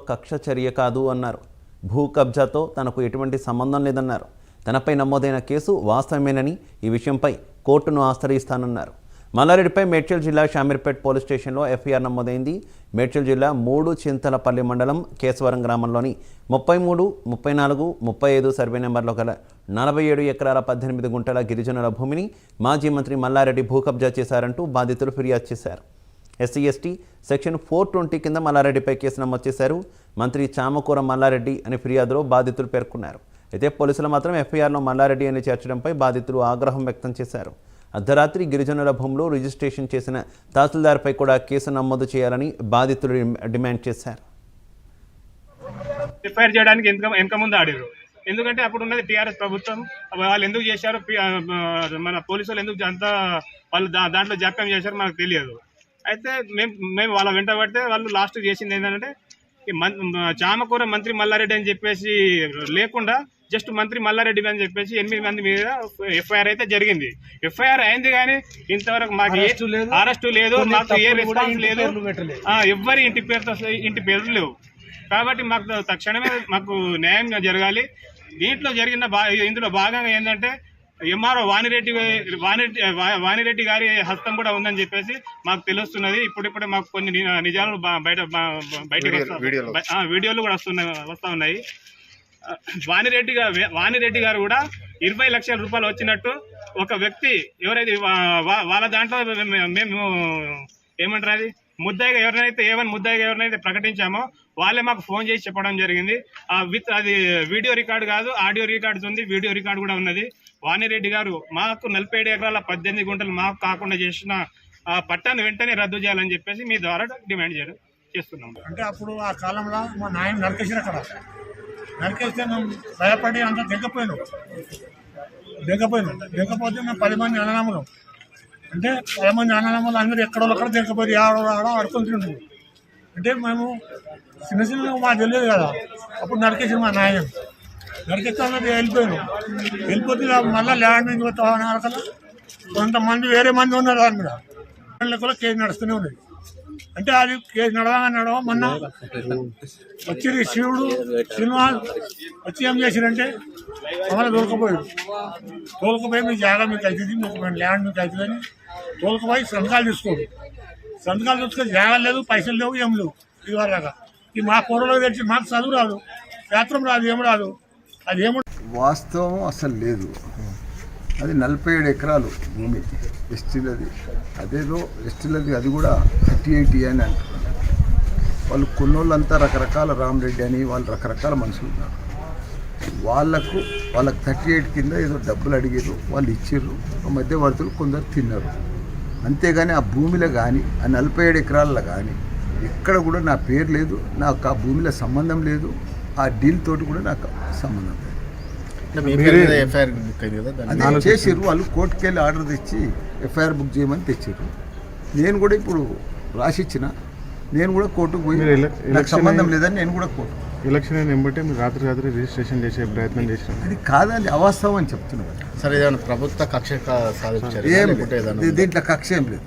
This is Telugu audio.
కక్ష చర్య కాదు అన్నారు. భూ కబ్జాతో తనకు ఎటువంటి సంబంధం లేదన్నారు. తనపై నమోదైన కేసు వాస్తవమేనని ఈ విషయంపై కోర్టును ఆశ్రయిస్తానన్నారు. మల్లారెడ్డిపై మేడ్చల్ జిల్లా షామీర్పేట్ పోలీస్ స్టేషన్లో ఎఫ్ఐఆర్ నమోదైంది. మేడ్చల్ జిల్లా 3 చింతలపల్లి మండలం కేశవరం గ్రామంలోని 33, 34, 35 సర్వే నెంబర్లో గల 47 ఎకరాల 18 గుంటల గిరిజనుల భూమిని మాజీ మంత్రి మల్లారెడ్డి భూ కబ్జా చేశారంటూ బాధితులు ఫిర్యాదు చేశారు. ఎస్సీ ఎస్టీ సెక్షన్ 420 కింద మల్లారెడ్డిపై కేసు నమోదు చేశారు. మంత్రి చామకూర మల్లారెడ్డి అని ఫిర్యాదులో బాధితులు పేర్కొన్నారు. అయితే పోలీసులు మాత్రం ఎఫ్ఐఆర్లో మల్లారెడ్డి అని చేర్చడంపై బాధితులు ఆగ్రహం వ్యక్తం చేశారు. అర్ధరాత్రి గిరిజనుల భూమిలో రిజిస్ట్రేషన్ చేసిన తహసీల్దార్పై కూడా కేసు నమోదు చేయాలని బాధితులు డిమాండ్ చేశారు. ఎఫ్ఐఆర్ చేయడానికి వెనక ముందు ఆడారు. ఎందుకంటే అప్పుడు ఉన్నది టీఆర్ఎస్ ప్రభుత్వం. వాళ్ళు ఎందుకు చేశారు, మన పోలీసులు ఎందుకు అంతా వాళ్ళు దాంట్లో జాప్యం చేశారు మనకు తెలియదు. అయితే మేము వాళ్ళ వెంట పడితే వాళ్ళు లాస్ట్ చేసింది ఏంటంటే చామకూర మంత్రి మల్లారెడ్డి అని చెప్పేసి లేకుండా జస్ట్ మంత్రి మల్లారెడ్డి అని చెప్పేసి 8 మంది మీద ఎఫ్ఐఆర్ అయితే జరిగింది. ఎఫ్ఐఆర్ అయింది కానీ ఇంతవరకు మాకు అరెస్టు లేదు, మాకు ఏ రెస్పాన్స్ లేదు, ఎవ్వరి ఇంటి పేర్లు లేవు. కాబట్టి మాకు తక్షణమే మాకు న్యాయం జరగాలి. ఇందులో భాగంగా ఏంటంటే ఎంఆర్ఓ వాణిరెడ్డి గారి హస్తం కూడా ఉందని చెప్పేసి మాకు తెలుస్తున్నది. ఇప్పుడిప్పుడే మాకు కొన్ని నిజాలు బయటకు వీడియోలు కూడా వస్తూ ఉన్నాయి. వాణిరెడ్డి గారు కూడా 20 లక్షల రూపాయలు వచ్చినట్టు ఒక వ్యక్తి ఎవరైతే వాళ్ళ దాంట్లో మేము ఏమంటారు అది ముద్దాయిగా ఎవరినైతే ప్రకటించామో వాళ్ళే మాకు ఫోన్ చేసి చెప్పడం జరిగింది. అది వీడియో రికార్డు కాదు, ఆడియో రికార్డ్స్ ఉంది, వీడియో రికార్డు కూడా ఉన్నది. వాణిరెడ్డి గారు మాకు 47 ఎకరాల 18 గుంటలు మాకు కాకుండా చేసిన పట్టాన్ని వెంటనే రద్దు చేయాలని చెప్పేసి మీ ద్వారా డిమాండ్ చేస్తున్నాం. అంటే అప్పుడు ఆ కాలంలో మా నాయన నరికేసారు. అక్కడ నరికేస్తే మేము భయపడి అంతా దిగపోతే మేము 10 మంది అన్నదమ్ములు. అంటే 10 మంది అన్నదమ్ములు అందరూ ఎక్కడో దిగపోయి ఆడో ఆడుకుంటుంటుంది. అంటే మేము చిన్న మాకు తెలియదు కదా. అప్పుడు నరికేసారు మా నాయన. నరికేస్తే వెళ్ళిపోతే మళ్ళీ ల్యాండ్ నుంచి పోతామని అరకల కొంతమంది వేరే మంది ఉన్నారు. దాని మీద కూడా కేసు నడుస్తూనే ఉన్నది. అంటే అది కేసు నడవ మొన్న వచ్చి శివుడు శ్రీనివాస్ వచ్చి ఏం చేశారంటే మమ్మల్ని తోలుకపోయి మీ జాగా మీకు అవుతుంది, మీకు ల్యాండ్ మీకు అవుతుందని తోలుకపోయి సంతకాలు తీసుకొని జాగా లేదు, పైసలు లేవు, ఏం లేవు. ఇది వరదాకా ఈ మా కూరలో తెలిసి మాకు చదువు రాదు, శాస్త్రం రాదు, ఏం రాదు. అది ఏమో వాస్తవం అసలు లేదు. అది 47 ఎకరాలు భూమి ఎస్టీలది. అదేదో ఎస్టీలది అది కూడా 38 అని అంటున్నారు. వాళ్ళు కొన్నోళ్ళంతా రకరకాల రామరెడ్డి అని వాళ్ళు రకరకాల మనుషులు ఉన్నారు. వాళ్ళకు 38 కింద ఏదో డబ్బులు అడిగారు, వాళ్ళు ఇచ్చారు. మధ్యవర్తులు కొందరు తిన్నారు. అంతేగాని ఆ భూమిలో కానీ ఆ 47 ఎకరాల్లో కానీ ఎక్కడ కూడా నా పేరు లేదు, నాకు ఆ భూమిలో సంబంధం లేదు, ఆ డీల్ తోటి కూడా నాకు సంబంధం లేదు. అదే చేసారు వాళ్ళు. కోర్టుకు వెళ్ళి ఆర్డర్ తెచ్చి ఎఫ్ఐఆర్ బుక్ చేయమని తెచ్చారు. నేను కూడా ఇప్పుడు రాసిచ్చిన, నేను కూడా కోర్టుకు పోయి నాకు సంబంధం లేదని నేను కూడా కోర్టు ఎలక్షన్ అయిన వెంబటే మీరు రాత్రి రిజిస్ట్రేషన్ చేసే ప్రయత్నం చేశారు. అది కాదని అవాస్తవం అని చెప్తున్నారు. సరే, ప్రభుత్వ కక్ష సాధించారు. దీంట్లో కక్ష ఏం లేదు.